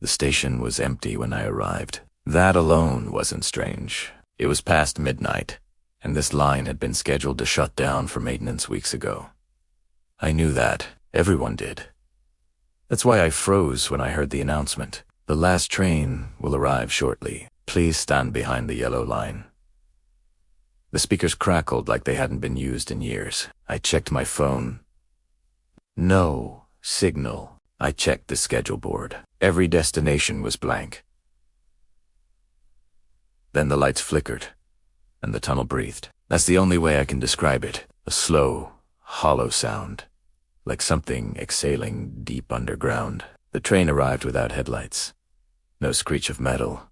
The station was empty when I arrived. That alone wasn't strange. It was past midnight, and this line had been scheduled to shut down for maintenance weeks ago. I knew that. Everyone did. That's why I froze when I heard the announcement. The last train will arrive shortly. Please stand behind the yellow line. The speakers crackled like they hadn't been used in years. I checked my phone. No signal. I checked the schedule board. Every destination was blank. Then the lights flickered, and the tunnel breathed. That's the only way I can describe it. A slow, hollow sound, like something exhaling deep underground. The train arrived without headlights. No screech of metal.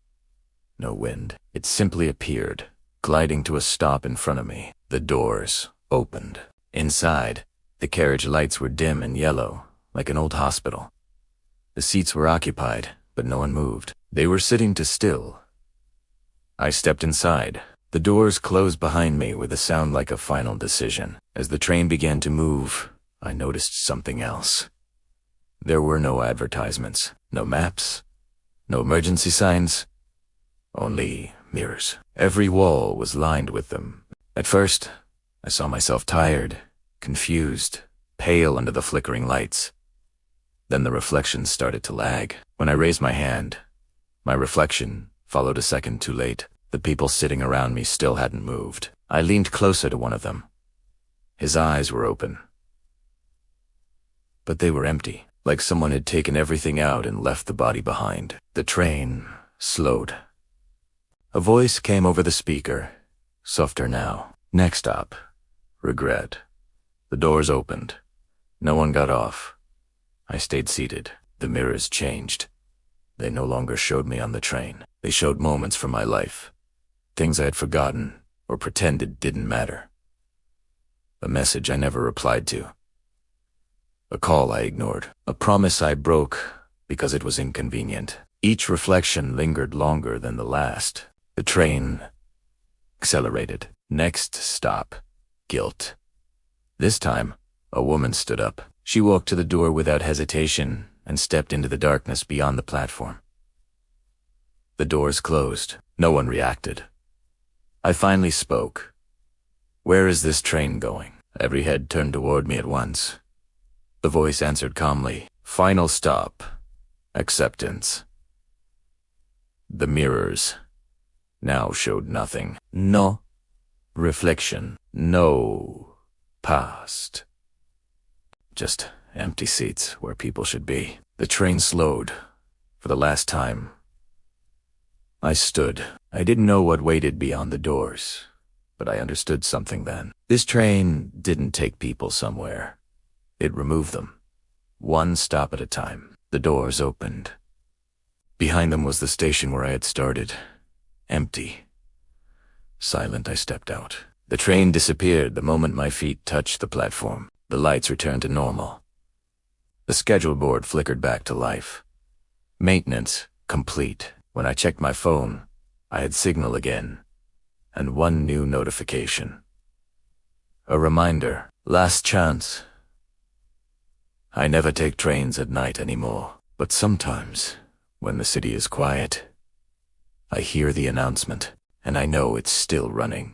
No wind. It simply appeared, gliding to a stop in front of me. The doors opened. Inside, the carriage lights were dim and yellow, like an old hospital. The seats were occupied, but no one moved. They were sitting too still. I stepped inside. The doors closed behind me with a sound like a final decision. As the train began to move, I noticed something else. There were no advertisements, no maps, no emergency signs, only mirrors. Every wall was lined with them. At first, I saw myself tired, confused, pale under the flickering lights. Then the reflections started to lag. When I raised my hand, my reflection followed a second too late. The people sitting around me still hadn't moved. I leaned closer to one of them. His eyes were open, but they were empty, like someone had taken everything out and left the body behind. The train slowed. A voice came over the speaker, softer now. Next stop, regret. The doors opened. No one got off. I stayed seated. The mirrors changed. They no longer showed me on the train. They showed moments from my life. Things I had forgotten or pretended didn't matter. A message I never replied to. A call I ignored. A promise I broke because it was inconvenient. Each reflection lingered longer than the last. The train accelerated. Next stop, guilt. This time, a woman stood up. She walked to the door without hesitation and stepped into the darkness beyond the platform. The doors closed. No one reacted. I finally spoke. Where is this train going? Every head turned toward me at once. The voice answered calmly. Final stop. Acceptance. The mirrors now showed nothing. No reflection. No past. Just empty seats where people should be. The train slowed. For the last time. I stood. I didn't know what waited beyond the doors, but I understood something then. This train didn't take people somewhere. It removed them. One stop at a time. The doors opened. Behind them was the station where I had started. Empty. Silent, I stepped out. The train disappeared the moment my feet touched the platform. The lights returned to normal. The schedule board flickered back to life. Maintenance complete. When I checked my phone, I had signal again, and one new notification. A reminder. Last chance. I never take trains at night anymore, but sometimes, when the city is quiet, I hear the announcement, and I know it's still running.